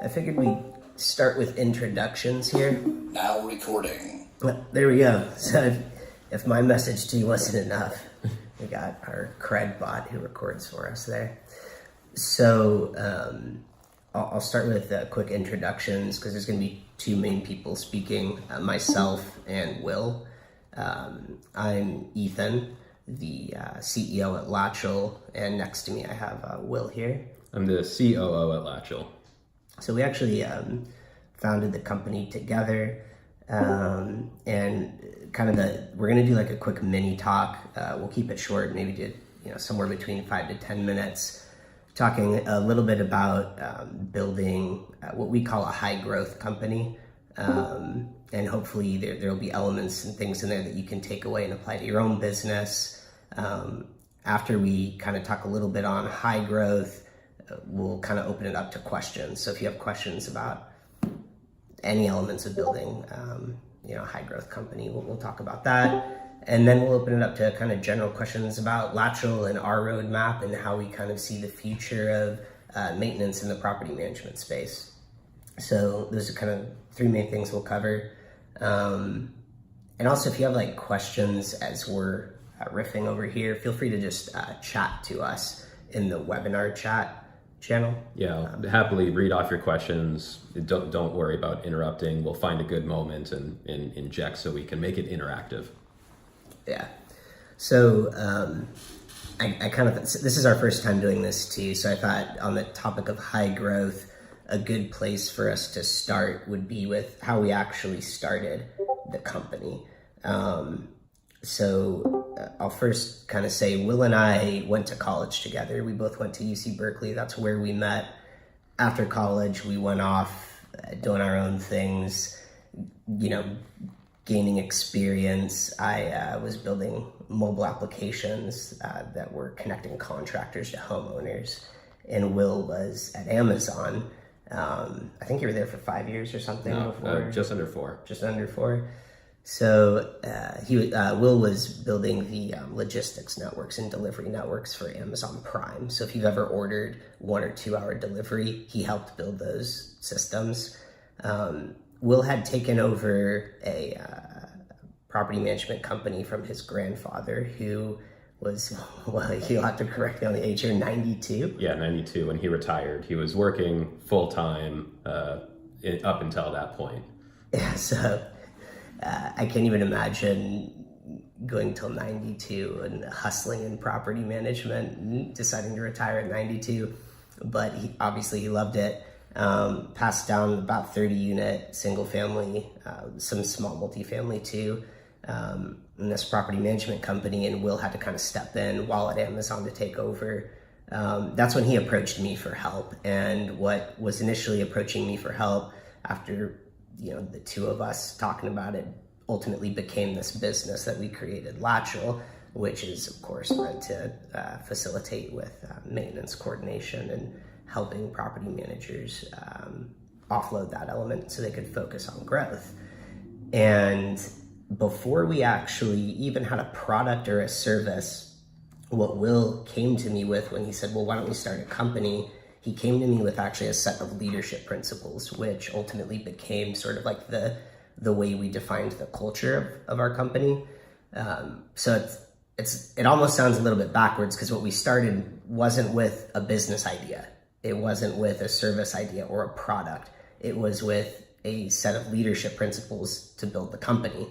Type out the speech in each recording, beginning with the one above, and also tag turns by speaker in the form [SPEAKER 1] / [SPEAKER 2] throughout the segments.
[SPEAKER 1] I figured we'd start with introductions here.
[SPEAKER 2] Now recording.
[SPEAKER 1] There we go. So if my message to you wasn't enough, we got our Craig bot who records for us there. So I'll start with quick introductions because there's going to be two main people speaking, myself and Will. I'm Ethan, the CEO at Latchel, and next to me I have Will here.
[SPEAKER 3] I'm the COO at Latchel.
[SPEAKER 1] So we actually founded the company together, and kind of we're going to do like a quick mini talk. We'll keep it short, maybe do somewhere between 5 to 10 minutes, talking a little bit about building what we call a high growth company. And hopefully there will be elements and things in there that you can take away and apply to your own business. After we kind of talk a little bit on high growth, we'll kind of open it up to questions. So if you have questions about any elements of building, a high growth company, we'll talk about that. And then we'll open it up to kind of general questions about Latchel and our roadmap and how we kind of see the future of maintenance in the property management space. So those are kind of three main things we'll cover. And also if you have like questions as we're riffing over here, feel free to just chat to us in the webinar chat channel.
[SPEAKER 3] Yeah, I'll happily read off your questions. Don't worry about interrupting. We'll find a good moment and inject so we can make it interactive.
[SPEAKER 1] Yeah. So I kind of, this is our first time doing this too. So I thought on the topic of high growth, a good place for us to start would be with how we actually started the company. I'll first kind of say Will and I went to college together. We both went to UC Berkeley. That's where we met. After college, we went off doing our own things, gaining experience. I was building mobile applications that were connecting contractors to homeowners, and Will was at Amazon. I think you were there for 5 years or something.
[SPEAKER 3] No, just under 4.
[SPEAKER 1] Just under 4. So Will was building the logistics networks and delivery networks for Amazon Prime. So if you've ever ordered 1 or 2 hour delivery, he helped build those systems. Will had taken over a property management company from his grandfather, who was, well, he'll have to correct me on the age here, 92?
[SPEAKER 3] Yeah, 92 when he retired. He was working full-time up until that point.
[SPEAKER 1] Yeah, so I can't even imagine going till 92 and hustling in property management and deciding to retire at 92. But he loved it. Passed down about 30 unit single family, some small multifamily too, in this property management company, and Will had to kind of step in while at Amazon to take over. That's when he approached me for help. And what was initially approaching me for help, after the two of us talking about it, ultimately became this business that we created, Latchel, which is of course meant to facilitate with maintenance coordination and helping property managers offload that element so they could focus on growth. And before we actually even had a product or a service, what Will came to me with when he said, well, why don't we start a company? He came to me with actually a set of leadership principles, which ultimately became sort of like the way we defined the culture of our company. So it almost sounds a little bit backwards because what we started wasn't with a business idea. It wasn't with a service idea or a product. It was with a set of leadership principles to build the company.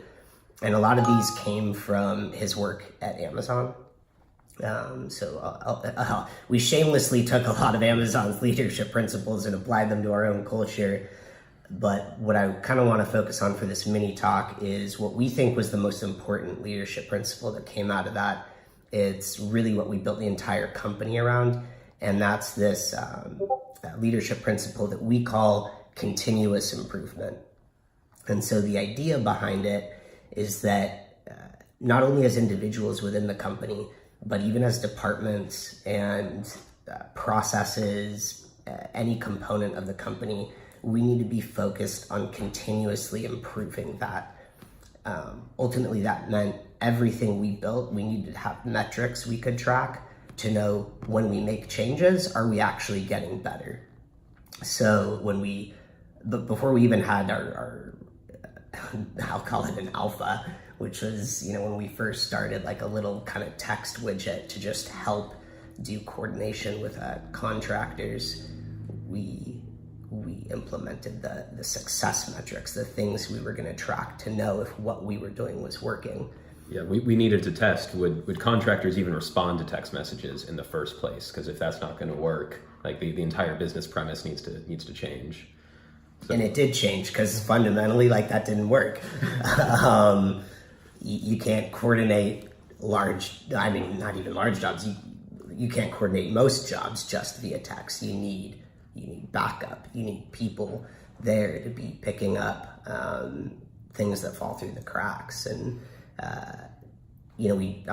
[SPEAKER 1] And a lot of these came from his work at Amazon. We shamelessly took a lot of Amazon's leadership principles and applied them to our own culture. But what I kind of want to focus on for this mini talk is what we think was the most important leadership principle that came out of that. It's really what we built the entire company around. And that's this leadership principle that we call continuous improvement. And so the idea behind it is that not only as individuals within the company, but even as departments and processes, any component of the company, we need to be focused on continuously improving that. Ultimately, that meant everything we built, we needed to have metrics we could track to know when we make changes, are we actually getting better? So before we even had our I'll call it an alpha, which was, when we first started, like a little kind of text widget to just help do coordination with contractors, we implemented the success metrics, the things we were going to track to know if what we were doing was working.
[SPEAKER 3] Yeah, we needed to test, would contractors even respond to text messages in the first place? Because if that's not going to work, like the entire business premise needs to change. So.
[SPEAKER 1] And it did change, because fundamentally, like, that didn't work. You can't coordinate not even large jobs. You can't coordinate most jobs just via text. You need backup. You need people there to be picking up things that fall through the cracks. And we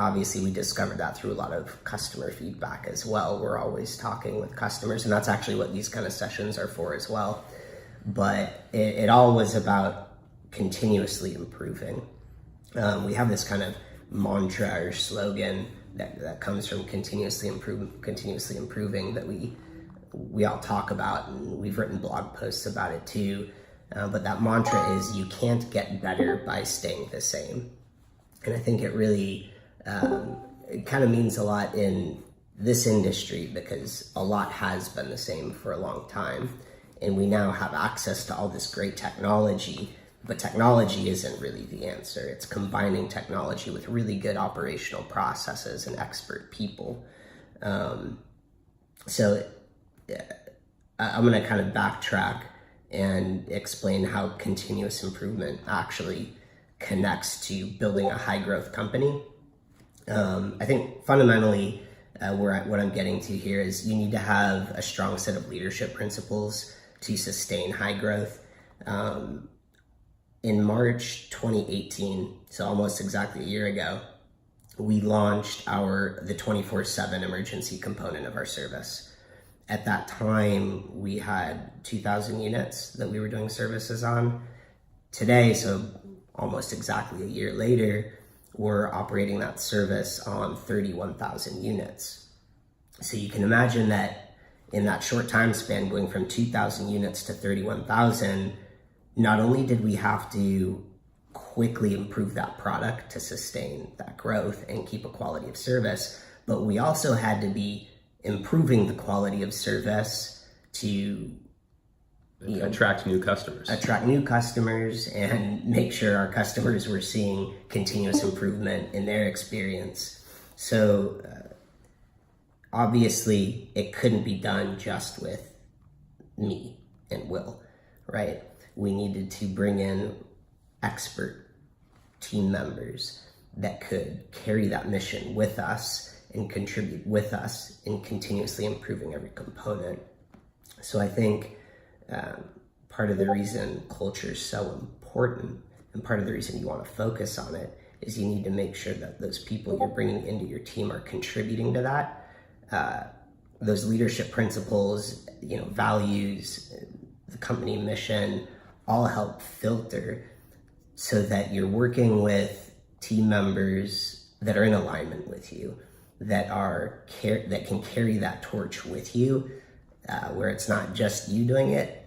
[SPEAKER 1] discovered that through a lot of customer feedback as well. We're always talking with customers, and that's actually what these kind of sessions are for as well. But it all was about continuously improving. We have this kind of mantra or slogan that comes from continuously improving that we all talk about, and we've written blog posts about it too. But that mantra is, you can't get better by staying the same. And I think it really it kind of means a lot in this industry, because a lot has been the same for a long time. And we now have access to all this great technology, but technology isn't really the answer. It's combining technology with really good operational processes and expert people. So I'm going to kind of backtrack and explain how continuous improvement actually connects to building a high growth company. I think fundamentally what I'm getting to here is, you need to have a strong set of leadership principles to sustain high growth. In March 2018, so almost exactly a year ago, we launched the 24/7 emergency component of our service. At that time, we had 2,000 units that we were doing services on. Today, so almost exactly a year later, we're operating that service on 31,000 units. So you can imagine that in that short time span, going from 2,000 units to 31,000, not only did we have to quickly improve that product to sustain that growth and keep a quality of service, but we also had to be improving the quality of service to
[SPEAKER 3] attract new customers
[SPEAKER 1] and make sure our customers were seeing continuous improvement in their experience. So obviously it couldn't be done just with me and Will, right? We needed to bring in expert team members that could carry that mission with us and contribute with us in continuously improving every component. So I think part of the reason culture is so important, and part of the reason you want to focus on it, is you need to make sure that those people you're bringing into your team are contributing to that. Those leadership principles, values, the company mission, all help filter so that you're working with team members that are in alignment with you, that can carry that torch with you, where it's not just you doing it.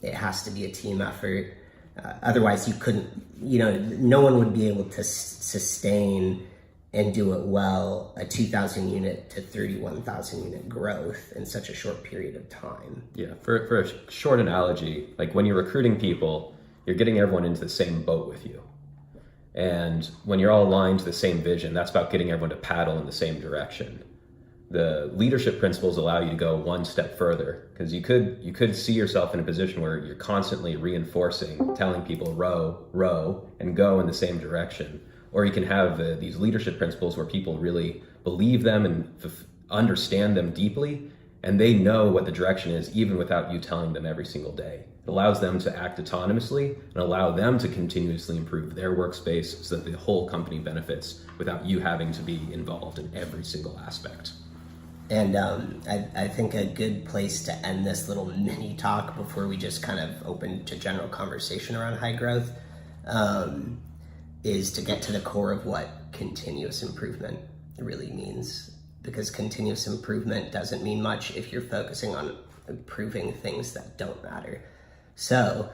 [SPEAKER 1] It has to be a team effort. Otherwise you couldn't, no one would be able to sustain and do it well, a 2,000 unit to 31,000 unit growth in such a short period of time.
[SPEAKER 3] Yeah, for a short analogy, like when you're recruiting people, you're getting everyone into the same boat with you. And when you're all aligned to the same vision, that's about getting everyone to paddle in the same direction. The leadership principles allow you to go one step further, because you could see yourself in a position where you're constantly reinforcing, telling people row, and go in the same direction. Or you can have these leadership principles where people really believe them and understand them deeply, and they know what the direction is even without you telling them every single day. It allows them to act autonomously and allow them to continuously improve their workspace so that the whole company benefits without you having to be involved in every single aspect.
[SPEAKER 1] And I think a good place to end this little mini talk before we just kind of open to general conversation around high growth is to get to the core of what continuous improvement really means. Because continuous improvement doesn't mean much if you're focusing on improving things that don't matter. So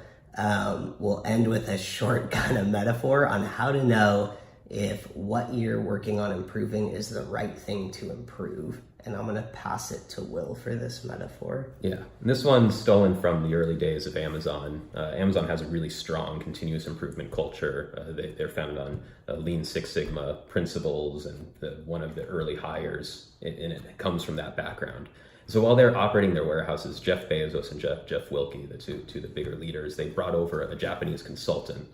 [SPEAKER 1] we'll end with a short kind of metaphor on how to know if what you're working on improving is the right thing to improve. And I'm going to pass it to Will for this metaphor.
[SPEAKER 3] Yeah, and this one's stolen from the early days of Amazon. Amazon has a really strong continuous improvement culture. They're founded on Lean Six Sigma principles, and one of the early hires, and it comes from that background. So while they're operating their warehouses, Jeff Bezos and Jeff Wilke, the two the bigger leaders, they brought over a Japanese consultant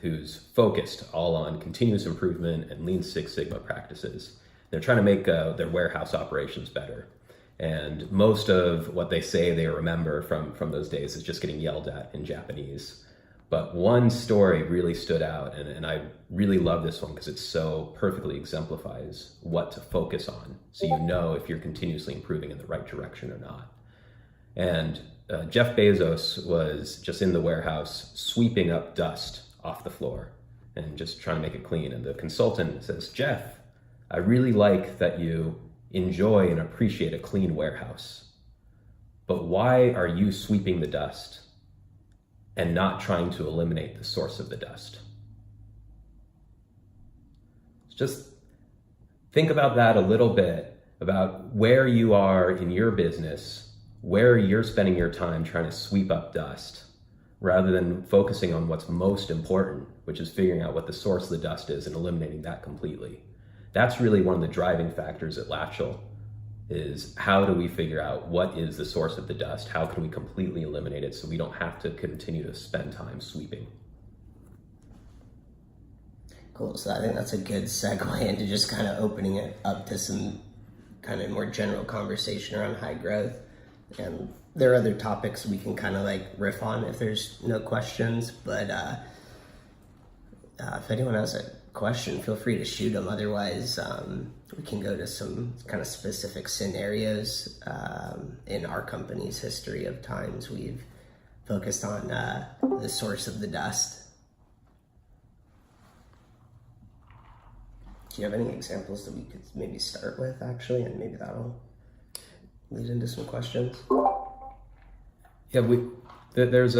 [SPEAKER 3] who's focused all on continuous improvement and Lean Six Sigma practices. They're trying to make their warehouse operations better. And most of what they say they remember from those days is just getting yelled at in Japanese. But one story really stood out, and I really love this one because it so perfectly exemplifies what to focus on, so you know if you're continuously improving in the right direction or not. And Jeff Bezos was just in the warehouse sweeping up dust off the floor and just trying to make it clean. And the consultant says, "Jeff, I really like that you enjoy and appreciate a clean warehouse, but why are you sweeping the dust and not trying to eliminate the source of the dust?" Just think about that a little bit, about where you are in your business, where you're spending your time trying to sweep up dust, rather than focusing on what's most important, which is figuring out what the source of the dust is and eliminating that completely. That's really one of the driving factors at Latchel, is how do we figure out what is the source of the dust? How can we completely eliminate it so we don't have to continue to spend time sweeping?
[SPEAKER 1] Cool. So I think that's a good segue into just kind of opening it up to some kind of more general conversation around high growth. And there are other topics we can kind of like riff on if there's no questions, but if anyone has a question, feel free to shoot them. Otherwise, we can go to some kind of specific scenarios in our company's history of times we've focused on the source of the dust. Do you have any examples that we could maybe start with, actually, and maybe that'll lead into some questions?
[SPEAKER 3] Yeah, there's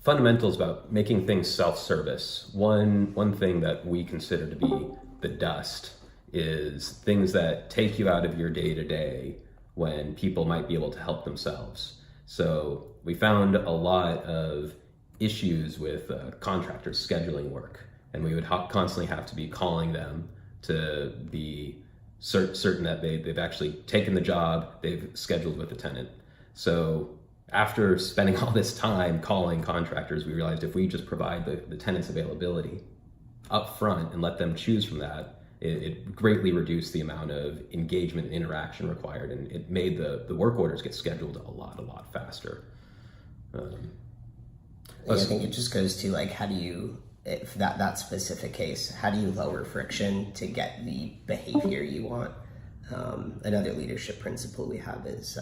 [SPEAKER 3] fundamentals about making things self-service. One thing that we consider to be the dust is things that take you out of your day-to-day when people might be able to help themselves. So we found a lot of issues with contractors scheduling work, and we would constantly have to be calling them to be certain that they've actually taken the job, they've scheduled with the tenant. So after spending all this time calling contractors, we realized if we just provide the tenant's availability up front and let them choose from that, it greatly reduced the amount of engagement and interaction required, and it made the work orders get scheduled a lot faster.
[SPEAKER 1] I think it just goes to like, how do you, if that specific case, how do you lower friction to get the behavior you want? Another leadership principle we have is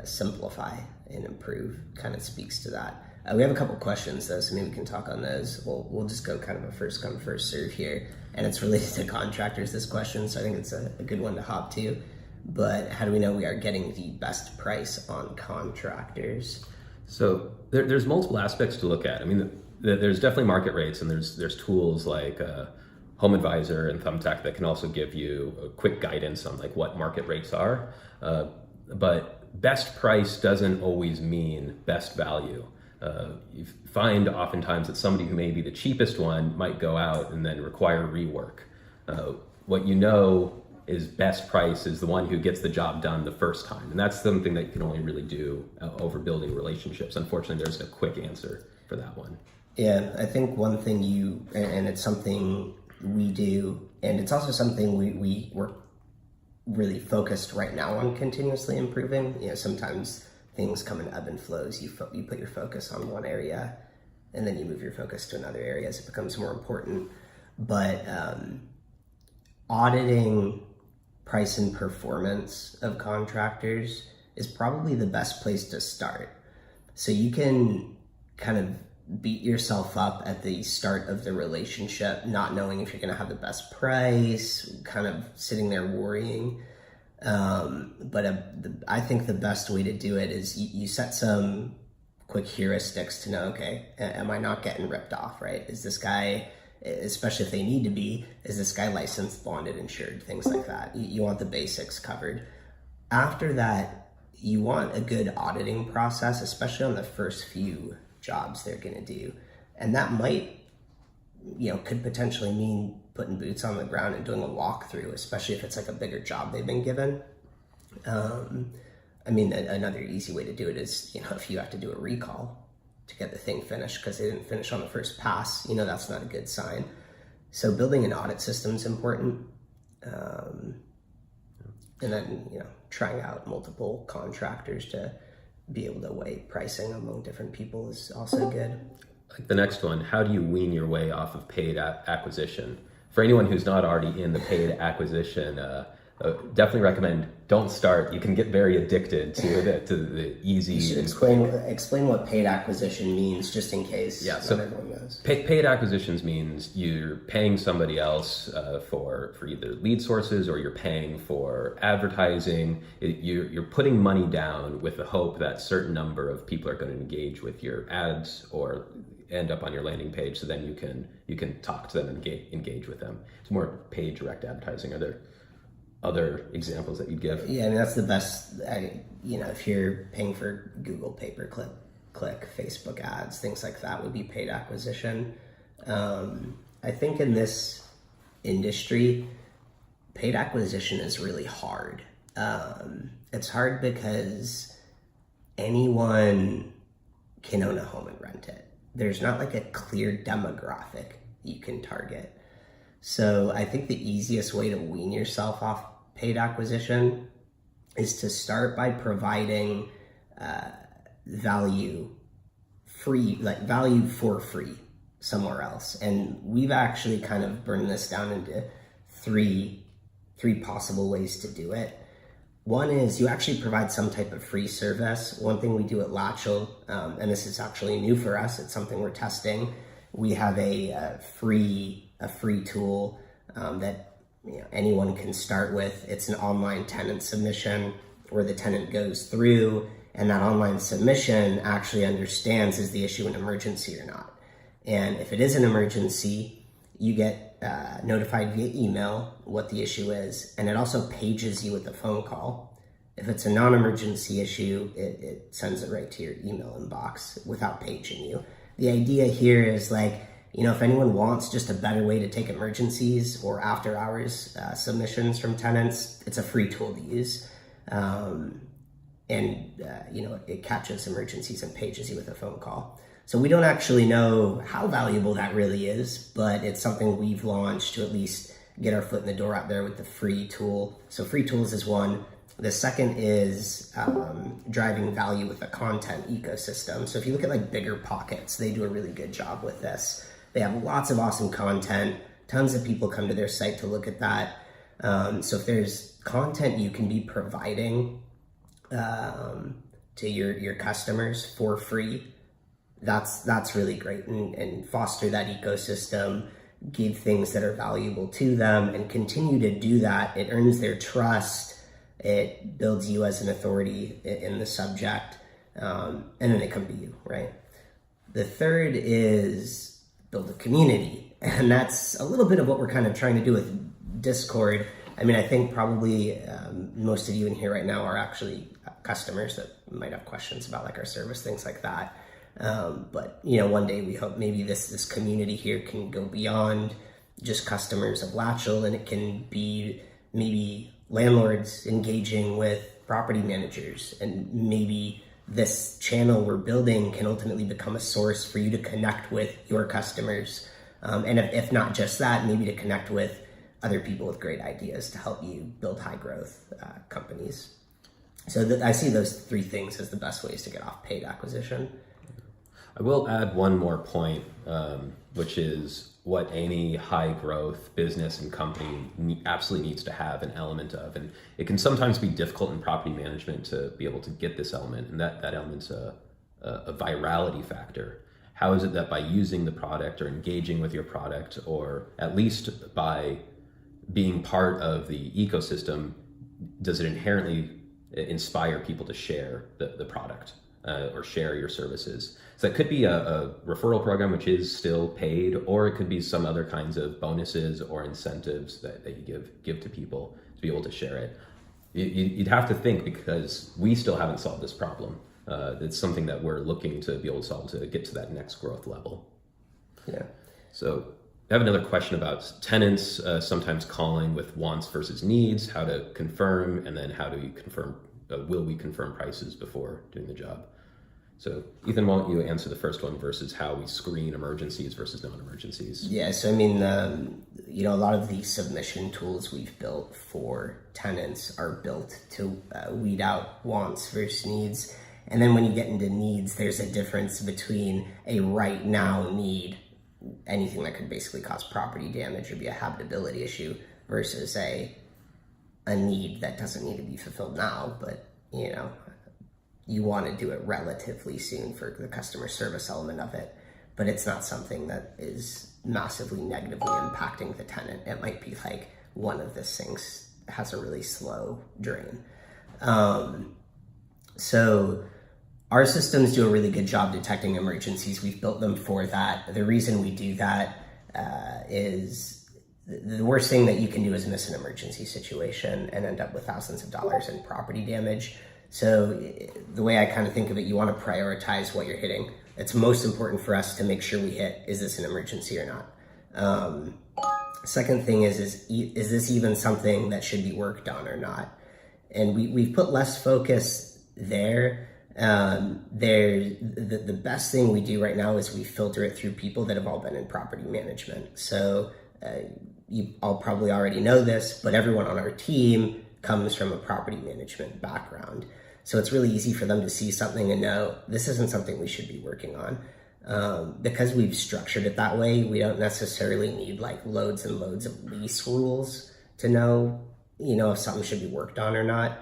[SPEAKER 1] simplify and improve. Kind of speaks to that. We have a couple questions though, so maybe we can talk on those. We'll just go kind of a first come first serve here, and it's related to contractors, this question, so I think it's a good one to hop to. But how do we know we are getting the best price on contractors?
[SPEAKER 3] So there's multiple aspects to look at. I mean, there's definitely market rates, and there's tools like Home Advisor and Thumbtack that can also give you a quick guidance on like what market rates are. But best price doesn't always mean best value. You find oftentimes that somebody who may be the cheapest one might go out and then require rework. What you know is best price is the one who gets the job done the first time. And that's something that you can only really do over building relationships. Unfortunately, there's a quick answer for that one.
[SPEAKER 1] Yeah, I think one thing and it's something we do, and it's also something we're really focused right now on continuously improving. You know, sometimes things come in ebb and flows. You put your focus on one area, and then you move your focus to another area as it becomes more important. But auditing price and performance of contractors is probably the best place to start. So you can kind of beat yourself up at the start of the relationship, not knowing if you're going to have the best price, kind of sitting there worrying. I think the best way to do it is you set some quick heuristics to know, okay, am I not getting ripped off, right? Is this guy, especially if they need to be, is this guy licensed, bonded, insured, things like that. You want the basics covered. After that, you want a good auditing process, especially on the first few jobs they're going to do. And that might, could potentially mean putting boots on the ground and doing a walkthrough, especially if it's like a bigger job they've been given. Another easy way to do it is, if you have to do a recall to get the thing finished because they didn't finish on the first pass, that's not a good sign. So building an audit system is important. And then, trying out multiple contractors to be able to weigh pricing among different people is also good.
[SPEAKER 3] Like the next one, how do you wean your way off of paid acquisition? For anyone who's not already in the paid acquisition, definitely recommend don't start. You can get very addicted to the easy.
[SPEAKER 1] You should explain what paid acquisition means, just in case.
[SPEAKER 3] Yeah, so
[SPEAKER 1] everyone knows.
[SPEAKER 3] Paid acquisitions means you're paying somebody else for either lead sources or you're paying for advertising. You're putting money down with the hope that certain number of people are going to engage with your ads or end up on your landing page, so then you can talk to them and engage with them. It's more paid direct advertising. Are there other examples that you'd give?
[SPEAKER 1] Yeah, that's the best. If you're paying for Google pay-per-click, Facebook ads, things like that would be paid acquisition. I think in this industry, paid acquisition is really hard. It's hard because anyone can own a home and rent it. There's not like a clear demographic you can target. So I think the easiest way to wean yourself off paid acquisition is to start by providing value for free somewhere else. And we've actually kind of burned this down into three possible ways to do it. One is you actually provide some type of free service. One thing we do at Latchel, and this is actually new for us, it's something we're testing. We have a free tool that anyone can start with. It's an online tenant submission where the tenant goes through, and that online submission actually understands, is the issue an emergency or not? And if it is an emergency, you get notified via email what the issue is, and it also pages you with a phone call. If it's a non-emergency issue, it sends it right to your email inbox without paging you. The idea here is if anyone wants just a better way to take emergencies or after hours submissions from tenants, it's a free tool to use. It catches emergencies and pages you with a phone call. So we don't actually know how valuable that really is, but it's something we've launched to at least get our foot in the door out there with the free tool. So free tools is one. The second is driving value with the content ecosystem. So if you look at Bigger Pockets, they do a really good job with this. They have lots of awesome content. Tons of people come to their site to look at that. So if there's content you can be providing to your customers for free, that's really great, and foster that ecosystem, give things that are valuable to them, and continue to do that. It earns their trust. It builds you as an authority in the subject, and then they come to you, right? The third is build a community, and that's a little bit of what we're kind of trying to do with Discord. I think probably most of you in here right now are actually customers that might have questions about our service, things like that. But one day we hope maybe this community here can go beyond just customers of Latchel, and it can be maybe landlords engaging with property managers, and maybe this channel we're building can ultimately become a source for you to connect with your customers. And if not just that, maybe to connect with other people with great ideas to help you build high growth companies. So I see those three things as the best ways to get off paid acquisition.
[SPEAKER 3] I will add one more point, which is what any high growth business and company absolutely needs to have an element of. And it can sometimes be difficult in property management to be able to get this element, and that element's a virality factor. How is it that by using the product or engaging with your product, or at least by being part of the ecosystem, does it inherently inspire people to share the product or share your services? So that could be a referral program, which is still paid, or it could be some other kinds of bonuses or incentives that you give to people to be able to share it. You'd have to think, because we still haven't solved this problem. It's something that we're looking to be able to solve to get to that next growth level.
[SPEAKER 1] Yeah.
[SPEAKER 3] So I have another question about tenants sometimes calling with wants versus needs, how to confirm, and then how do you confirm, will we confirm prices before doing the job? So Ethan, why don't you answer the first one versus how we screen emergencies versus non-emergencies?
[SPEAKER 1] Yeah, so I mean, a lot of the submission tools we've built for tenants are built to weed out wants versus needs. And then when you get into needs, there's a difference between a right now need, anything that could basically cause property damage or be a habitability issue, versus a need that doesn't need to be fulfilled now, but you want to do it relatively soon for the customer service element of it, but it's not something that is massively negatively impacting the tenant. It might be like one of the sinks has a really slow drain. So our systems do a really good job detecting emergencies. We've built them for that. The reason we do that is the worst thing that you can do is miss an emergency situation and end up with thousands of dollars in property damage. So the way I kind of think of it, you want to prioritize what you're hitting. It's most important for us to make sure we hit, is this an emergency or not? Second thing is this even something that should be worked on or not? And we've put less focus there. The best thing we do right now is we filter it through people that have all been in property management. So you all probably already know this, but everyone on our team comes from a property management background. So it's really easy for them to see something and know this isn't something we should be working on. Because we've structured it that way, we don't necessarily need like loads and loads of lease rules to know, if something should be worked on or not.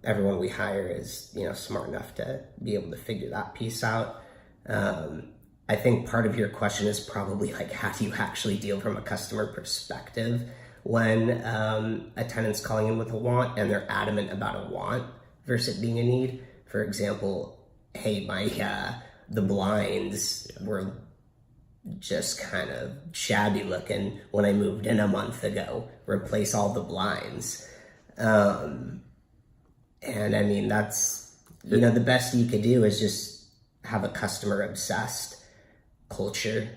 [SPEAKER 1] Everyone we hire is, smart enough to be able to figure that piece out. I think part of your question is probably like, how do you actually deal from a customer perspective when a tenant's calling in with a want and they're adamant about a want versus it being a need? For example, hey, the blinds were just kind of shabby looking when I moved in a month ago. Replace all the blinds. And I mean, that's, the best you could do is just have a customer obsessed culture.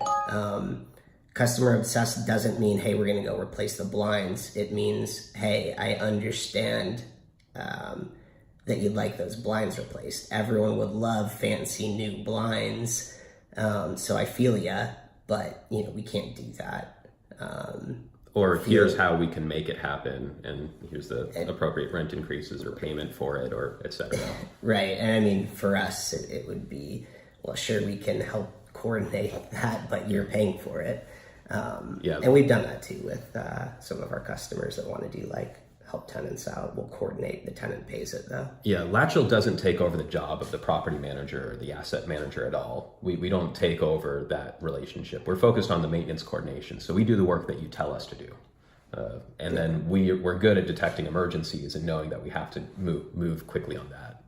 [SPEAKER 1] Customer obsessed doesn't mean, hey, we're going to go replace the blinds. It means, hey, I understand that you'd like those blinds replaced. Everyone would love fancy new blinds. So I feel ya, but we can't do that.
[SPEAKER 3] Or here's how we can make it happen, and here's the appropriate rent increases or payment for it, or et cetera. Right,
[SPEAKER 1] and I mean, for us, it would be, well, sure, we can help coordinate that, but you're paying for it. And we've done that too with some of our customers that want to do like help tenants out. We'll coordinate, the tenant pays it though.
[SPEAKER 3] Yeah, Latchel doesn't take over the job of the property manager or the asset manager at all. We don't take over that relationship. We're focused on the maintenance coordination. So we do the work that you tell us to do. Then we're good at detecting emergencies and knowing that we have to move quickly on that.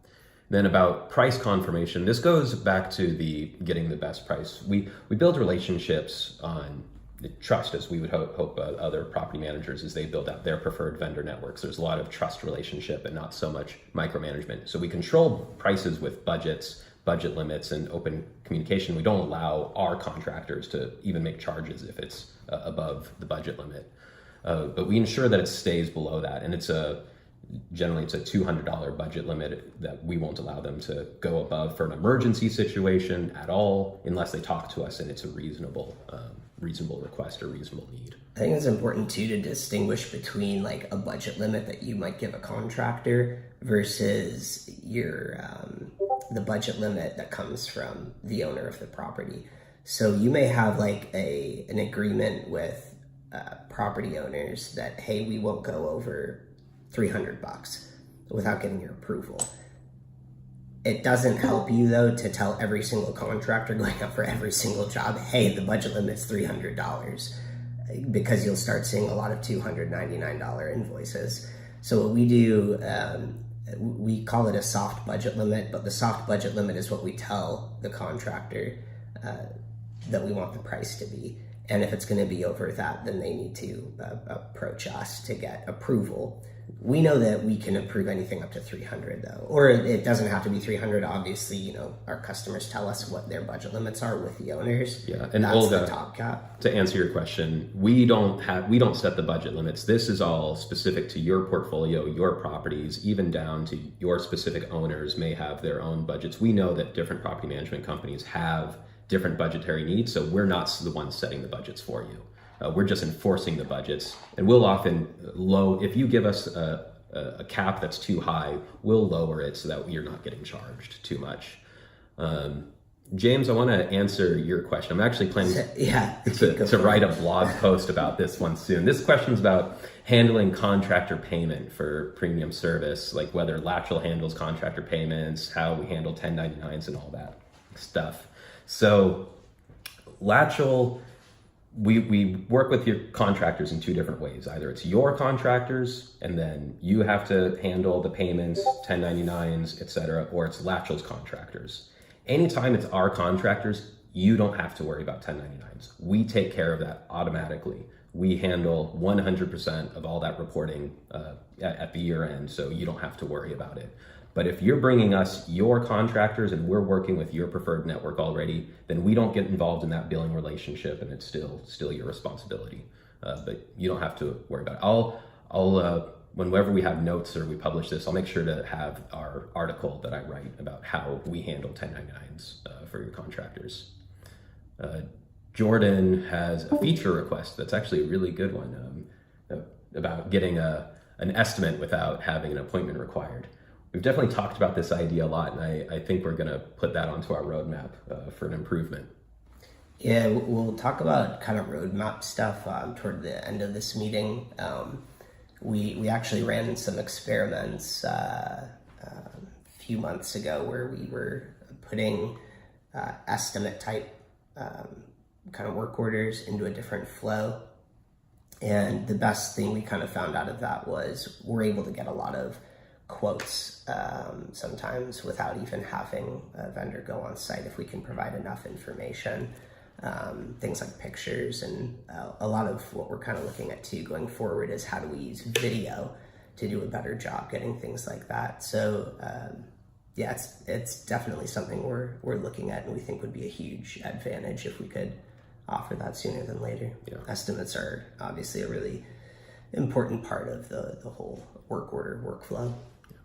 [SPEAKER 3] Then about price confirmation, this goes back to the getting the best price. We build relationships on the trust, as we would hope other property managers as they build out their preferred vendor networks. There's a lot of trust relationship and not so much micromanagement. So we control prices with budgets, budget limits, and open communication. We don't allow our contractors to even make charges if it's above the budget limit. But we ensure that it stays below that. And generally it's a $200 budget limit that we won't allow them to go above for an emergency situation at all, unless they talk to us and it's a reasonable request or reasonable need.
[SPEAKER 1] I think it's important too to distinguish between like a budget limit that you might give a contractor versus the budget limit that comes from the owner of the property. So you may have like an agreement with property owners that, hey, we won't go over $300 without getting your approval. It doesn't help you though to tell every single contractor going up for every single job, hey, the budget limit's $300, because you'll start seeing a lot of $299 invoices. So what we do, we call it a soft budget limit, but the soft budget limit is what we tell the contractor that we want the price to be. And if it's going to be over that, then they need to approach us to get approval. We know that we can approve anything up to 300 though, or it doesn't have to be 300. Obviously, our customers tell us what their budget limits are with the owners.
[SPEAKER 3] Yeah, and
[SPEAKER 1] that's
[SPEAKER 3] Olga,
[SPEAKER 1] the top cap.
[SPEAKER 3] To answer your question, we don't set the budget limits. This is all specific to your portfolio, your properties, even down to your specific owners may have their own budgets. We know that different property management companies have different budgetary needs, so we're not the ones setting the budgets for you. We're just enforcing the budgets, and we'll often if you give us a cap that's too high, we'll lower it so that you're not getting charged too much. James, I want to answer your question. I'm actually planning to write a blog post about this one soon. This question is about handling contractor payment for premium service, like whether Latchel handles contractor payments, how we handle 1099s and all that stuff. So Latchel, we work with your contractors in two different ways. Either it's your contractors and then you have to handle the payments, 1099s, etc., or it's Latchel's contractors. Anytime it's our contractors, you don't have to worry about 1099s. We take care of that automatically. We handle 100% of all that reporting at the year end, so you don't have to worry about it. But if you're bringing us your contractors and we're working with your preferred network already, then we don't get involved in that billing relationship, and it's still your responsibility. But you don't have to worry about it. I'll whenever we have notes or we publish this, I'll make sure to have our article that I write about how we handle 1099s for your contractors. Jordan has a feature request that's actually a really good one about getting an estimate without having an appointment required. We've definitely talked about this idea a lot, and I think we're going to put that onto our roadmap for an improvement.
[SPEAKER 1] Yeah, we'll talk about kind of roadmap stuff toward the end of this meeting. We actually ran some experiments a few months ago where we were putting estimate type kind of work orders into a different flow. And the best thing we kind of found out of that was we're able to get a lot of quotes sometimes without even having a vendor go on site if we can provide enough information. Things like pictures, and a lot of what we're kind of looking at too going forward is how do we use video to do a better job getting things like that. So yeah, it's definitely something we're looking at, and we think would be a huge advantage if we could offer that sooner than later. Yeah. Estimates are obviously a really important part of the whole work order workflow. Yeah.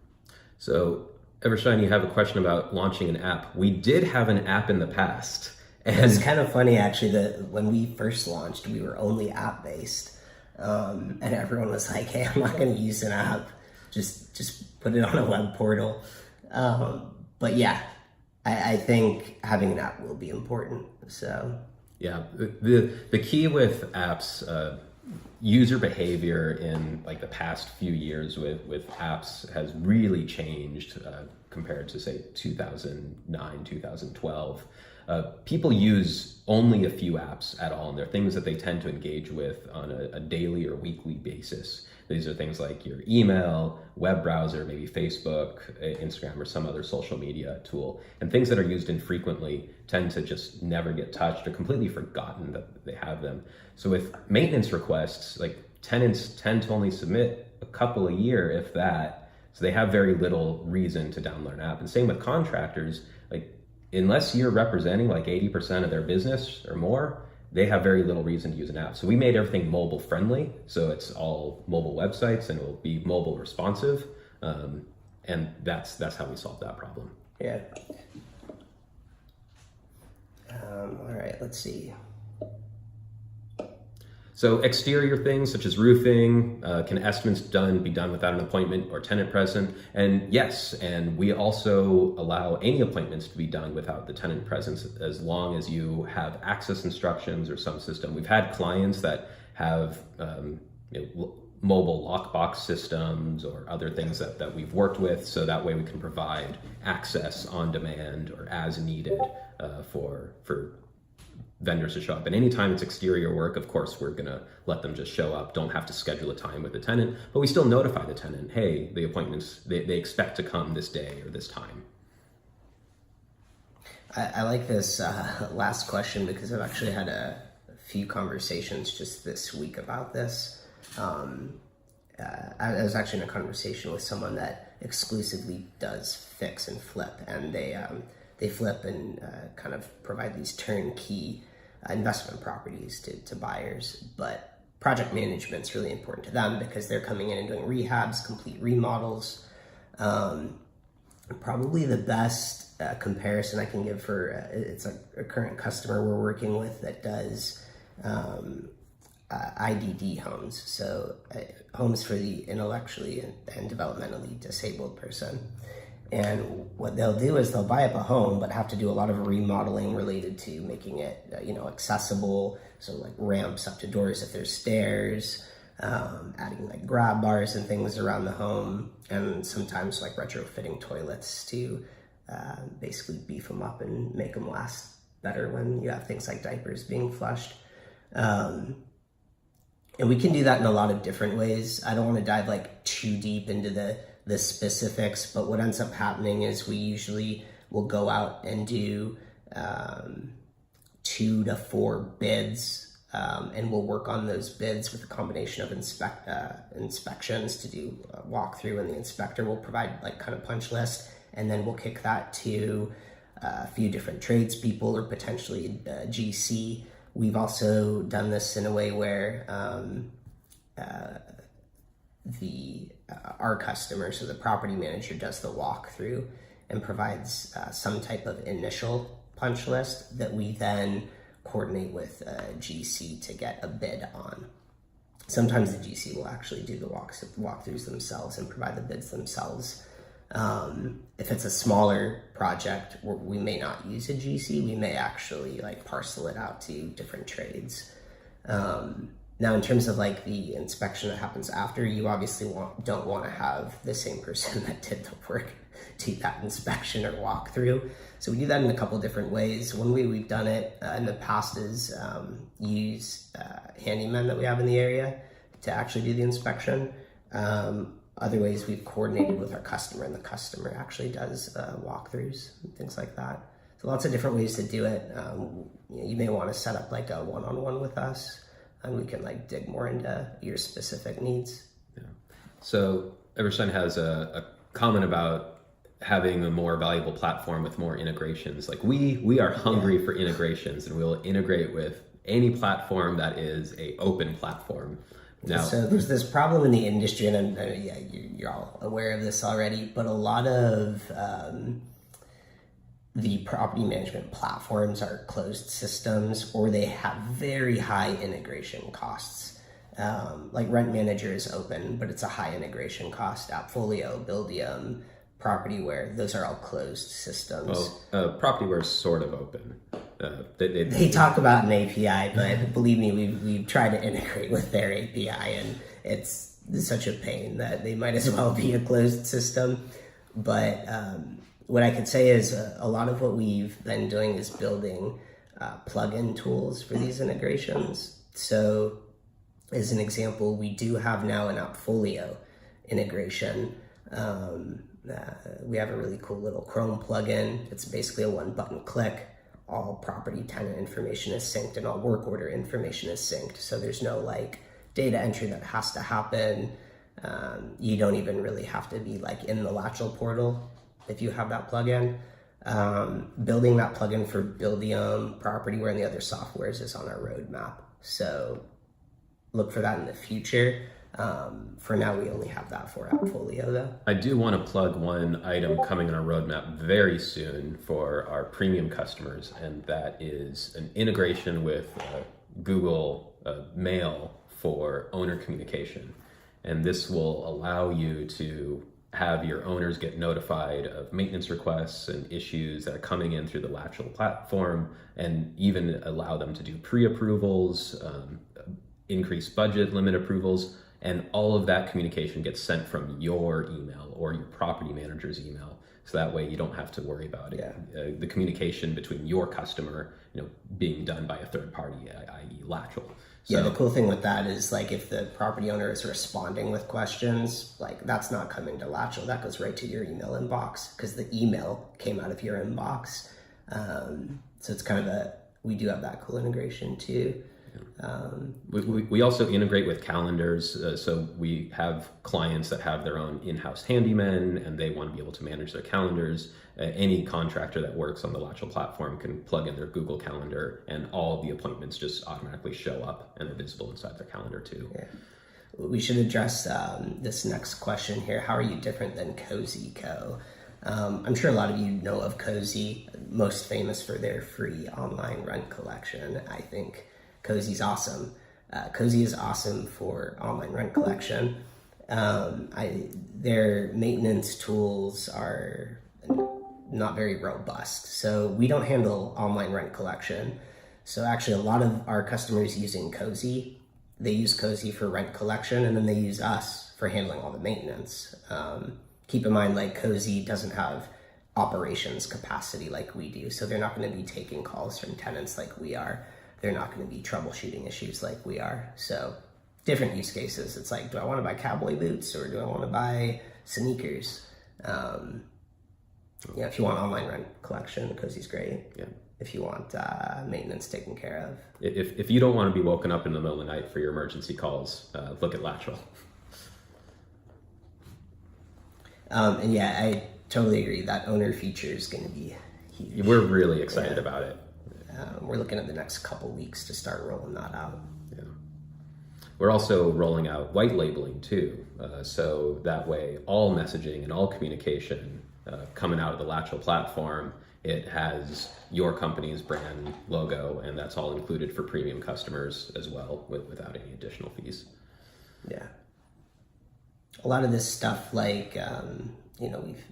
[SPEAKER 3] So Evershine, you have a question about launching an app. We did have an app in the past.
[SPEAKER 1] And it's kind of funny actually that when we first launched, we were only app based, and everyone was like, "Hey, I'm not going to use an app. Just put it on a web portal." But yeah, I think having an app will be important. So
[SPEAKER 3] yeah, the key with apps, user behavior in like the past few years with apps has really changed compared to say 2009, 2012. People use only a few apps at all, and they're things that they tend to engage with on a daily or weekly basis. These are things like your email, web browser, maybe Facebook, Instagram, or some other social media tool. And things that are used infrequently tend to just never get touched or completely forgotten that they have them. So with maintenance requests, like tenants tend to only submit a couple a year, if that. So they have very little reason to download an app. And same with contractors, like unless you're representing like 80% of their business or more, they have very little reason to use an app. So we made everything mobile friendly. So it's all mobile websites and it will be mobile responsive. And that's how we solved that problem.
[SPEAKER 1] Yeah. All right, let's see.
[SPEAKER 3] So exterior things such as roofing, can estimates be done without an appointment or tenant present? And yes, and we also allow any appointments to be done without the tenant presence as long as you have access instructions or some system. We've had clients that have mobile lockbox systems or other things that we've worked with, so that way we can provide access on demand or as needed for vendors to show up. And anytime it's exterior work, of course, we're going to let them just show up, don't have to schedule a time with the tenant, but we still notify the tenant, hey, the appointments, they expect to come this day or this time.
[SPEAKER 1] I like this last question because I've actually had a few conversations just this week about this. I was actually in a conversation with someone that exclusively does fix and flip, and they flip and kind of provide these turnkey investment properties to buyers. But project management's really important to them because they're coming in and doing rehabs, complete remodels. Probably the best comparison I can give for it's a current customer we're working with that does IDD homes, so homes for the intellectually and developmentally disabled person. And what they'll do is they'll buy up a home, but have to do a lot of remodeling related to making it, accessible. So like ramps up to doors if there's stairs, adding like grab bars and things around the home, and sometimes like retrofitting toilets to basically beef them up and make them last better when you have things like diapers being flushed. And we can do that in a lot of different ways. I don't want to dive like too deep into the specifics, but what ends up happening is we usually will go out and do 2 to 4 bids, and we'll work on those bids with a combination of inspections to do a walkthrough, and the inspector will provide like kind of punch list, and then we'll kick that to a few different tradespeople or potentially GC. We've also done this in a way where our customer, so the property manager, does the walkthrough and provides some type of initial punch list that we then coordinate with GC to get a bid on. Sometimes the GC will actually do the walkthroughs themselves and provide the bids themselves. If it's a smaller project, we may not use a GC. We may actually like parcel it out to different trades. Now, in terms of like the inspection that happens after, you obviously don't want to have the same person that did the work do that inspection or walkthrough. So we do that in a couple different ways. One way we've done it in the past is use handymen that we have in the area to actually do the inspection. Other ways we've coordinated with our customer, and the customer actually does walkthroughs and things like that. So lots of different ways to do it. You may want to set up like a one-on-one with us, and we can like dig more into your specific needs.
[SPEAKER 3] Yeah. So Everstein has a comment about having a more valuable platform with more integrations. Like we are hungry for integrations, and we'll integrate with any platform that is a open platform. Now,
[SPEAKER 1] so there's this problem in the industry, and you're all aware of this already, but a lot of the property management platforms are closed systems, or they have very high integration costs. Like Rent Manager is open, but it's a high integration cost. Appfolio, Buildium, Propertyware, those are all closed systems.
[SPEAKER 3] Well, Propertyware is sort of open.
[SPEAKER 1] They talk about an API, but believe me, we've tried to integrate with their API, and it's such a pain that they might as well be a closed system. But what I could say is a lot of what we've been doing is building plug-in tools for these integrations. So as an example, we do have now an Appfolio integration. We have a really cool little Chrome plugin. It's basically a one-button click. All property tenant information is synced, and all work order information is synced. So there's no like data entry that has to happen. You don't even really have to be like in the Latchel portal if you have that plugin. Building that plugin for Buildium, Propertyware, and the other softwares is on our roadmap. So look for that in the future. For now, we only have that for Appfolio, though.
[SPEAKER 3] I do want to plug one item coming on our roadmap very soon for our premium customers, and that is an integration with Google Mail for owner communication. And this will allow you to have your owners get notified of maintenance requests and issues that are coming in through the Latchel platform, and even allow them to do pre-approvals, increased budget limit approvals. And all of that communication gets sent from your email or your property manager's email. So that way you don't have to worry about it. The communication between your customer, being done by a third party, i.e. Latchel. So,
[SPEAKER 1] the cool thing with that is like if the property owner is responding with questions, like that's not coming to Latchel, that goes right to your email inbox because the email came out of your inbox. So it's kind of we do have that cool integration too.
[SPEAKER 3] We also integrate with calendars. So we have clients that have their own in-house handymen and they want to be able to manage their calendars. Any contractor that works on the Latchel platform can plug in their Google Calendar and all the appointments just automatically show up and are visible inside their calendar too.
[SPEAKER 1] Yeah. We should address this next question here. How are you different than Cozy Co? I'm sure a lot of you know of Cozy, most famous for their free online rent collection. I think Cozy's awesome. Cozy is awesome for online rent collection. Their maintenance tools are not very robust. So we don't handle online rent collection. So actually a lot of our customers using Cozy, they use Cozy for rent collection and then they use us for handling all the maintenance. Keep in mind, like Cozy doesn't have operations capacity like we do. So they're not going to be taking calls from tenants like we are. They're not going to be troubleshooting issues like we are. So different use cases. It's like, do I want to buy cowboy boots or do I want to buy sneakers? If you want online rent collection, Cozy's great.
[SPEAKER 3] Yeah.
[SPEAKER 1] If you want maintenance taken care of.
[SPEAKER 3] If you don't want to be woken up in the middle of the night for your emergency calls, look at Latchel.
[SPEAKER 1] I totally agree. That owner feature is going to be huge.
[SPEAKER 3] We're really excited about it.
[SPEAKER 1] We're looking at the next couple weeks to start rolling that out.
[SPEAKER 3] Yeah. We're also rolling out white labeling too. So that way all messaging and all communication coming out of the Latchel platform, it has your company's brand logo, and that's all included for premium customers as well without any additional fees.
[SPEAKER 1] Yeah. A lot of this stuff, like, we've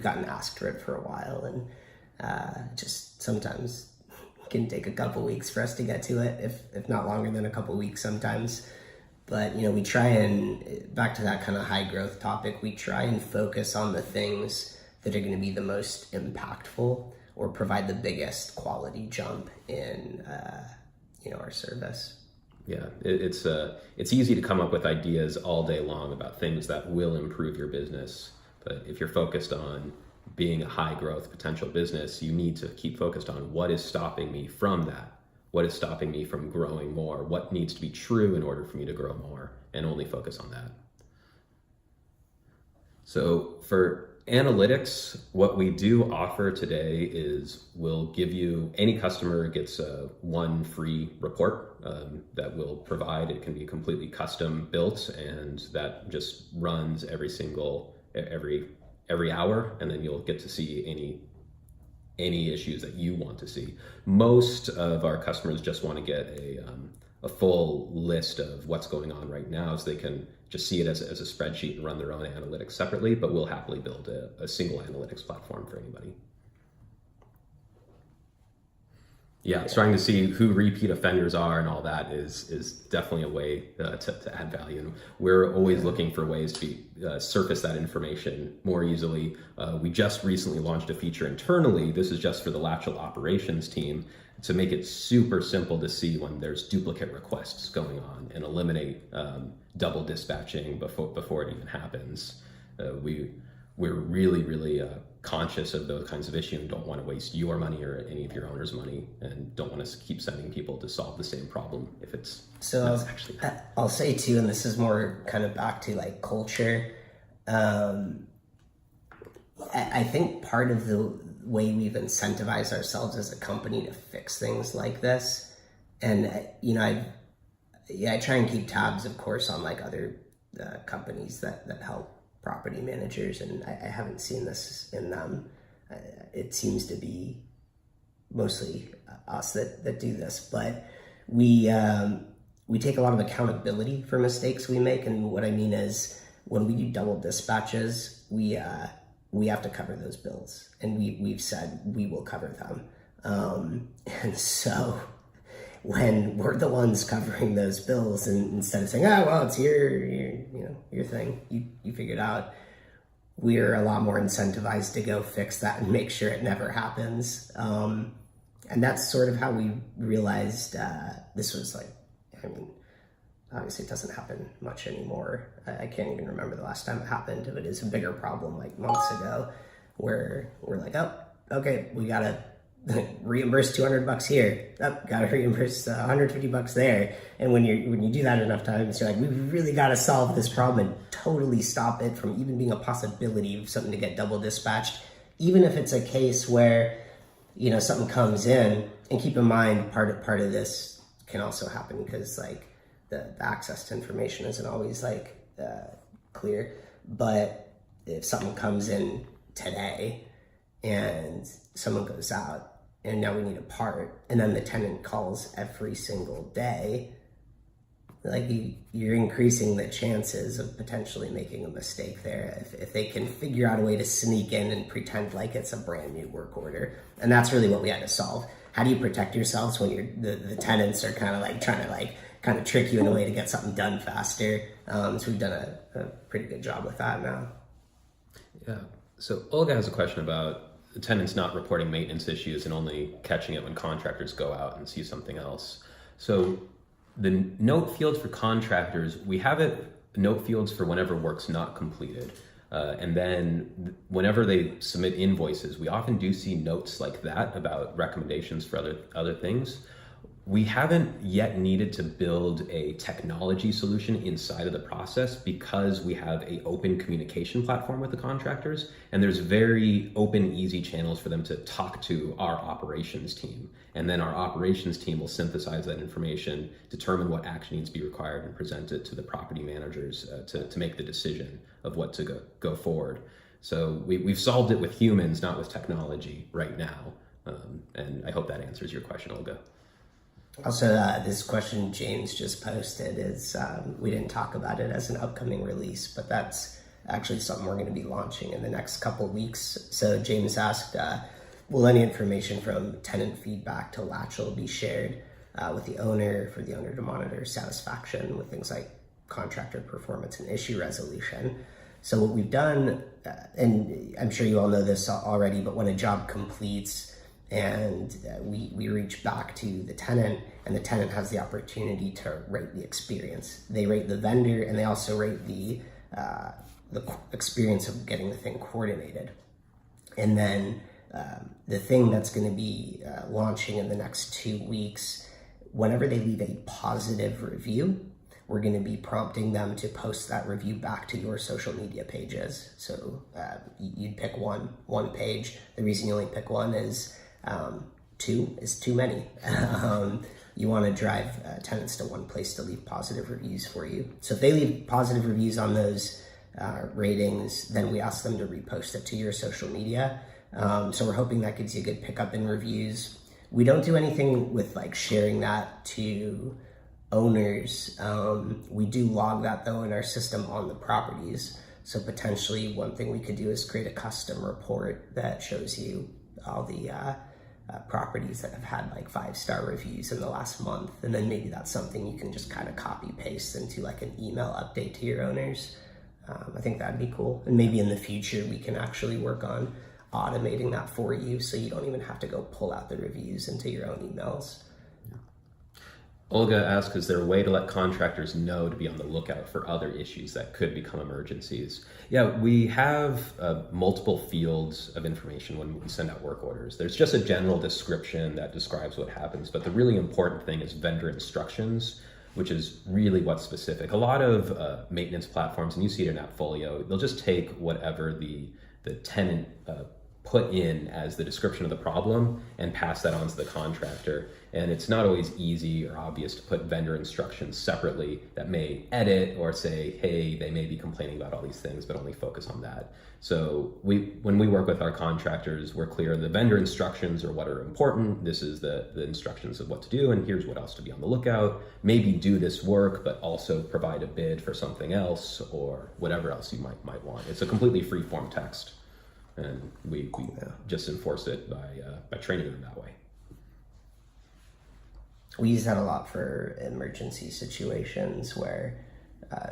[SPEAKER 1] gotten asked for it for a while, and just sometimes it can take a couple weeks for us to get to it, if not longer than a couple weeks sometimes. But, we try and, back to that kind of high growth topic, we try and focus on the things that are going to be the most impactful or provide the biggest quality jump in, our service.
[SPEAKER 3] Yeah, it's easy to come up with ideas all day long about things that will improve your business. But if you're focused on being a high growth potential business, you need to keep focused on what is stopping me from that. What is stopping me from growing more? What needs to be true in order for me to grow more, and only focus on that. So for analytics, what we do offer today is we'll give you, any customer gets one free report that we'll provide. It can be completely custom built, and that just runs every hour, and then you'll get to see any issues that you want to see. Most of our customers just want to get a full list of what's going on right now, so they can just see it as a spreadsheet and run their own analytics separately, but we'll happily build a single analytics platform for anybody. Yeah, starting to see who repeat offenders are and all that is definitely a way to add value. And we're always looking for ways to surface that information more easily. We just recently launched a feature internally. This is just for the Latchel operations team, to make it super simple to see when there's duplicate requests going on and eliminate double dispatching before it even happens. We're really conscious of those kinds of issues and don't want to waste your money or any of your owners' money, and don't want to keep sending people to solve the same problem if it's not actually.
[SPEAKER 1] I'll say too, and this is more kind of back to like culture. I think part of the way we've incentivized ourselves as a company to fix things like this, and I try and keep tabs, of course, on like other companies that help property managers, and I haven't seen this in them. It seems to be mostly us that do this, but we take a lot of accountability for mistakes we make. And what I mean is, when we do double dispatches, we have to cover those bills, and we've said we will cover them. And so when we're the ones covering those bills, and instead of saying, oh, well, it's your thing, you figured out, we're a lot more incentivized to go fix that and make sure it never happens. And that's sort of how we realized this was like, I mean, obviously it doesn't happen much anymore. I can't even remember the last time it happened, but it is a bigger problem like months ago where we're like, oh, okay, we gotta reimburse $200 here. Oh, gotta reimburse $150 there. And when you do that enough times, you're like, we really gotta solve this problem and totally stop it from even being a possibility of something to get double dispatched. Even if it's a case where, you know, something comes in, and keep in mind, part of this can also happen because like the access to information isn't always like clear. But if something comes in today and someone goes out and now we need a part, and then the tenant calls every single day, like you're increasing the chances of potentially making a mistake there if they can figure out a way to sneak in and pretend like it's a brand new work order. And that's really what we had to solve. How do you protect yourselves when the tenants are kind of like trying to like kind of trick you in a way to get something done faster? So we've done a pretty good job with that now.
[SPEAKER 3] Yeah. So Olga has a question about the tenants not reporting maintenance issues and only catching it when contractors go out and see something else. So the note fields for contractors, we have note fields for whenever work's not completed. And then whenever they submit invoices, we often do see notes like that about recommendations for other things. We haven't yet needed to build a technology solution inside of the process because we have an open communication platform with the contractors, and there's very open, easy channels for them to talk to our operations team. And then our operations team will synthesize that information, determine what action needs to be required, and present it to the property managers to make the decision of what to go forward. So we've solved it with humans, not with technology right now. And I hope that answers your question, Olga.
[SPEAKER 1] Also, this question James just posted is, we didn't talk about it as an upcoming release, but that's actually something we're going to be launching in the next couple of weeks. So James asked, will any information from tenant feedback to Latchel be shared with the owner for the owner to monitor satisfaction with things like contractor performance and issue resolution? So what we've done, and I'm sure you all know this already, but when a job completes, and we reach back to the tenant, and the tenant has the opportunity to rate the experience. They rate the vendor, and they also rate the experience of getting the thing coordinated. And then the thing that's going to be launching in the next 2 weeks, whenever they leave a positive review, we're going to be prompting them to post that review back to your social media pages. So you'd pick one page. The reason you only pick one is 2 is too many. You want to drive tenants to one place to leave positive reviews for you. So if they leave positive reviews on those ratings, then we ask them to repost it to your social media. So we're hoping that gives you a good pickup in reviews. We don't do anything with like sharing that to owners. We do log that though in our system on the properties. So potentially one thing we could do is create a custom report that shows you all the properties that have had like 5-star reviews in the last month, and then maybe that's something you can just kind of copy paste into like an email update to your owners. I think that'd be cool, and maybe in the future we can actually work on automating that for you so you don't even have to go pull out the reviews into your own emails.
[SPEAKER 3] Olga asks, is there a way to let contractors know to be on the lookout for other issues that could become emergencies? Yeah, we have multiple fields of information when we send out work orders. There's just a general description that describes what happens, but the really important thing is vendor instructions, which is really what's specific. A lot of maintenance platforms, and you see it in AppFolio, they'll just take whatever the tenant put in as the description of the problem and pass that on to the contractor. And it's not always easy or obvious to put vendor instructions separately that may edit or say, hey, they may be complaining about all these things, but only focus on that. So when we work with our contractors, we're clear the vendor instructions are what are important. This is the instructions of what to do, and here's what else to be on the lookout. Maybe do this work, but also provide a bid for something else or whatever else you might want. It's a completely free-form text. And we just enforce it by training them that way.
[SPEAKER 1] We use that a lot for emergency situations where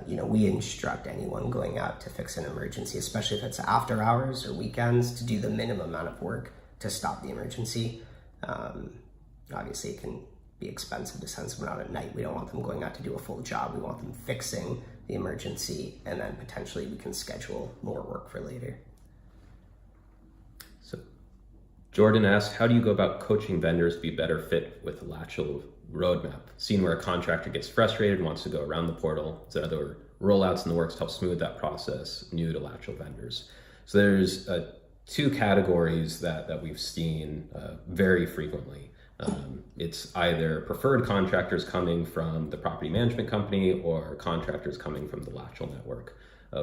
[SPEAKER 1] we instruct anyone going out to fix an emergency, especially if it's after hours or weekends, to do the minimum amount of work to stop the emergency. Obviously, it can be expensive to send someone out at night. We don't want them going out to do a full job. We want them fixing the emergency, and then potentially we can schedule more work for later.
[SPEAKER 3] So Jordan asked, how do you go about coaching vendors to be better fit with the Latchel roadmap? Seen where a contractor gets frustrated and wants to go around the portal. Is there other rollouts in the works to help smooth that process new to Latchel vendors? So there's two categories that we've seen very frequently. It's either preferred contractors coming from the property management company or contractors coming from the Latchel network.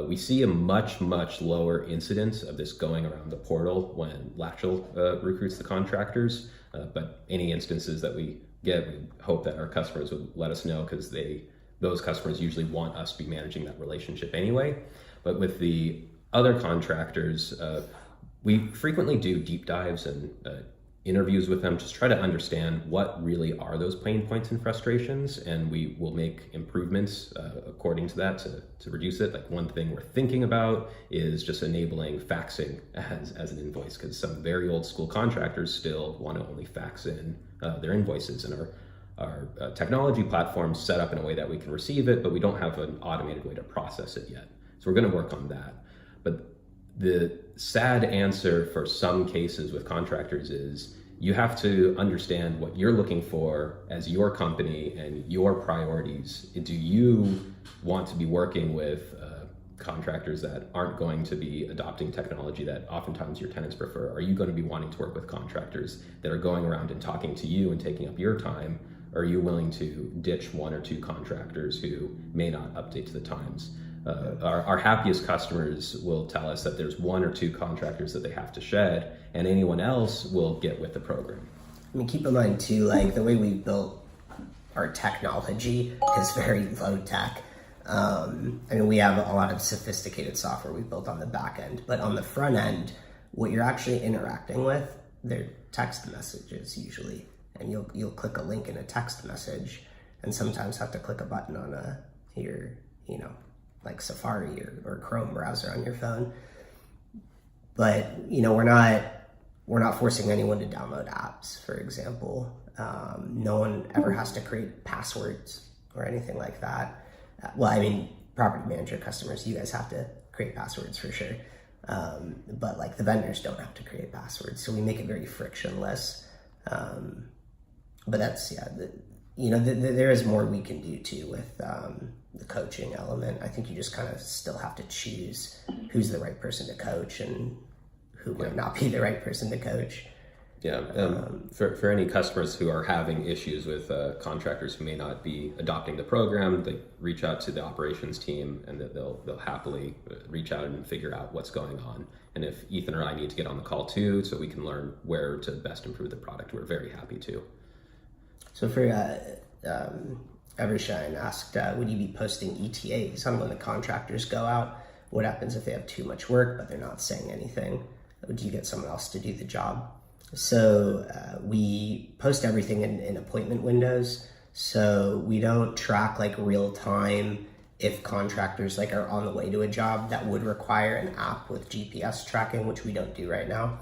[SPEAKER 3] We see a much lower incidence of this going around the portal when Latchel recruits the contractors, but any instances that we get, we hope that our customers would let us know, because those customers usually want us to be managing that relationship anyway. But with the other contractors, we frequently do deep dives and interviews with them, just try to understand what really are those pain points and frustrations, and we will make improvements according to that to reduce it. Like, one thing we're thinking about is just enabling faxing as an invoice, because some very old school contractors still want to only fax in their invoices, and our technology platform's set up in a way that we can receive it, but we don't have an automated way to process it yet. So we're going to work on that. But the sad answer for some cases with contractors is you have to understand what you're looking for as your company and your priorities. Do you want to be working with contractors that aren't going to be adopting technology that oftentimes your tenants prefer? Are you going to be wanting to work with contractors that are going around and talking to you and taking up your time? Or are you willing to ditch one or two contractors who may not update to the times? Our happiest customers will tell us that there's one or two contractors that they have to shed, and anyone else will get with the program.
[SPEAKER 1] I mean, keep in mind too, like, the way we built our technology is very low tech. I mean, we have a lot of sophisticated software we built on the back end, but on the front end, what you're actually interacting with, they're text messages usually, and you'll click a link in a text message, and sometimes have to click a button on your like Safari or Chrome browser on your phone. But we're not forcing anyone to download apps, for example. No one ever has to create passwords or anything like that. Well, I mean, property manager customers, you guys have to create passwords for sure. But like, the vendors don't have to create passwords, so we make it very frictionless. But that's, there is more we can do too with the coaching element. I think you just kind of still have to choose who's the right person to coach and who might not be the right person to coach.
[SPEAKER 3] Yeah, for any customers who are having issues with contractors who may not be adopting the program, they reach out to the operations team, and they'll happily reach out and figure out what's going on. And if Ethan or I need to get on the call too, so we can learn where to best improve the product, we're very happy to.
[SPEAKER 1] So for Evershine asked, would you be posting ETAs on when the contractors go out? What happens if they have too much work but they're not saying anything? Would you get someone else to do the job? So we post everything in appointment windows. So we don't track like real time if contractors like are on the way to a job that would require an app with GPS tracking, which we don't do right now.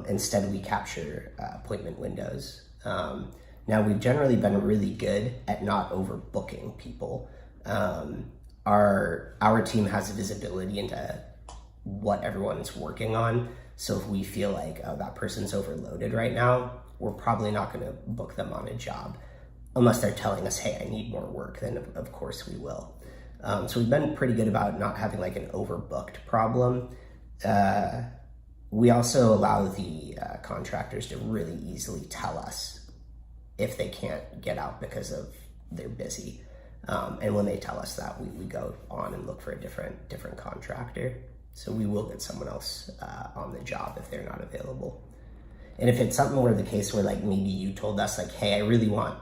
[SPEAKER 1] Instead, we capture appointment windows. Now, we've generally been really good at not overbooking people. Our team has visibility into what everyone's working on. So if we feel like, oh, that person's overloaded right now, we're probably not going to book them on a job. Unless they're telling us, hey, I need more work, then of course we will. So we've been pretty good about not having like an overbooked problem. We also allow the contractors to really easily tell us if they can't get out because of they're busy. And when they tell us that, we go on and look for a different contractor. So we will get someone else on the job if they're not available. And if it's something where the case where like maybe you told us like, hey, I really want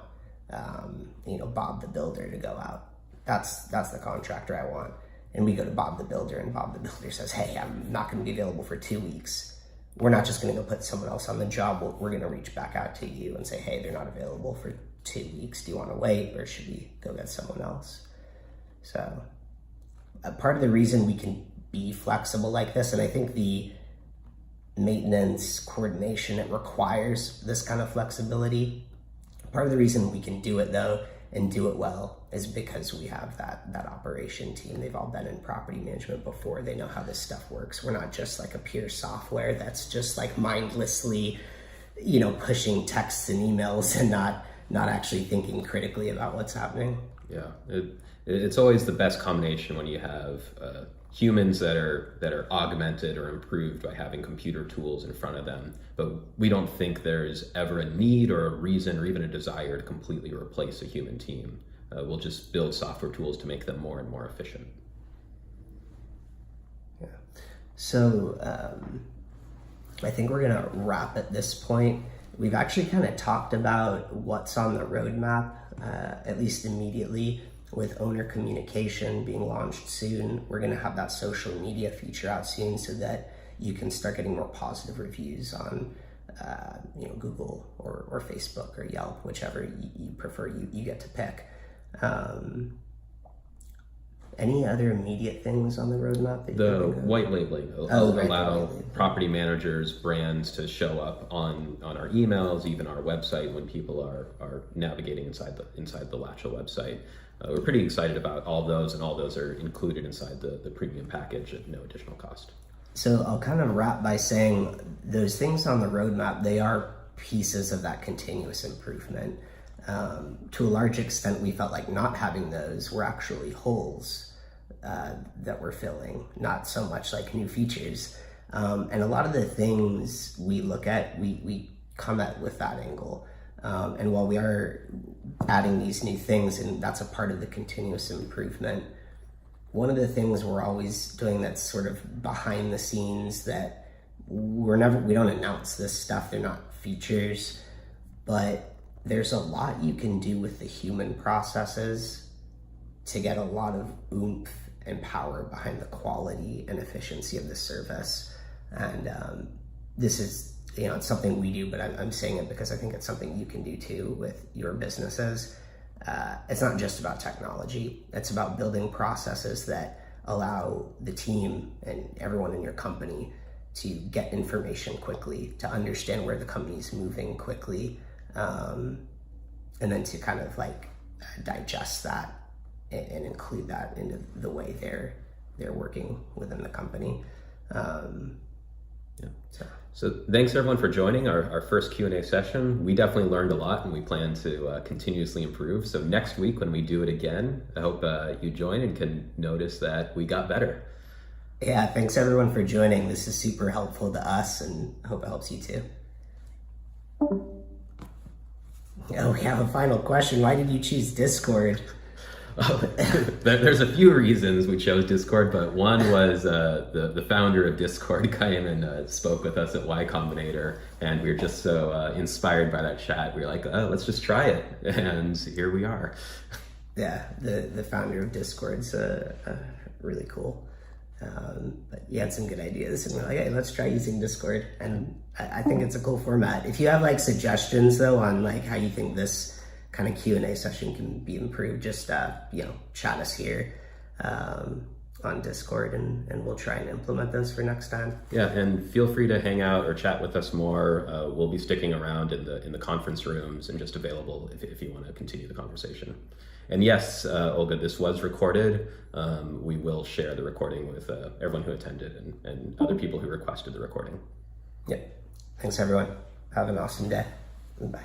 [SPEAKER 1] Bob the builder to go out. That's the contractor I want. And we go to Bob the builder, and Bob the builder says, hey, I'm not going to be available for 2 weeks. We're not just going to go put someone else on the job. We're going to reach back out to you and say, hey, they're not available for 2 weeks. Do you want to wait, or should we go get someone else? So part of the reason we can be flexible like this, and I think the maintenance coordination, it requires this kind of flexibility. Part of the reason we can do it though and do it well is because we have that operation team. They've all been in property management before. They know how this stuff works. We're not just like a pure software that's just like mindlessly, pushing texts and emails and not actually thinking critically about what's happening.
[SPEAKER 3] Yeah, it's always the best combination when you have humans that are augmented or improved by having computer tools in front of them. But we don't think there's ever a need or a reason or even a desire to completely replace a human team. We'll just build software tools to make them more and more efficient.
[SPEAKER 1] Yeah. So I think we're gonna wrap at this point. We've actually kind of talked about what's on the roadmap, at least immediately, with owner communication being launched soon. We're gonna have that social media feature out soon so that you can start getting more positive reviews on Google or Facebook or Yelp, whichever you prefer, you get to pick. Any other immediate things on the roadmap?
[SPEAKER 3] The white labeling allow property managers, brands to show up on our emails, even our website when people are navigating inside the Latchel website. We're pretty excited about all those, and all those are included inside the premium package at no additional cost.
[SPEAKER 1] So I'll kind of wrap by saying those things on the roadmap, they are pieces of that continuous improvement. To a large extent, we felt like not having those were actually holes that we're filling, not so much like new features. And a lot of the things we look at, we come at with that angle. And while we are adding these new things, and that's a part of the continuous improvement, one of the things we're always doing that's sort of behind the scenes that we don't announce this stuff, they're not features, but there's a lot you can do with the human processes to get a lot of oomph and power behind the quality and efficiency of the service. And this is, it's something we do, but I'm saying it because I think it's something you can do too with your businesses. It's not just about technology. It's about building processes that allow the team and everyone in your company to get information quickly, to understand where the company's moving quickly, and then to kind of like digest that and include that into the way they're working within the company.
[SPEAKER 3] So thanks everyone for joining our first Q&A session. We definitely learned a lot, and we plan to continuously improve. So next week when we do it again, I hope you join and can notice that we got better.
[SPEAKER 1] Yeah, thanks everyone for joining. This is super helpful to us, and I hope it helps you too. Oh, we have a final question. Why did you choose Discord?
[SPEAKER 3] There's a few reasons we chose Discord, but one was the founder of Discord came and spoke with us at Y Combinator, and we were just so inspired by that chat. We were like, oh, let's just try it, and here we are.
[SPEAKER 1] Yeah, the founder of Discord's really cool. But you had some good ideas, and we're like, hey, let's try using Discord. And I think it's a cool format. If you have like suggestions though on like how you think this kind of Q&A session can be improved, just chat us here on Discord, and we'll try and implement those for next time.
[SPEAKER 3] Yeah, and feel free to hang out or chat with us more. We'll be sticking around in the conference rooms and just available if you want to continue the conversation. And yes, Olga, this was recorded. We will share the recording with everyone who attended and other people who requested the recording.
[SPEAKER 1] Yeah. Thanks everyone. Have an awesome day. Bye.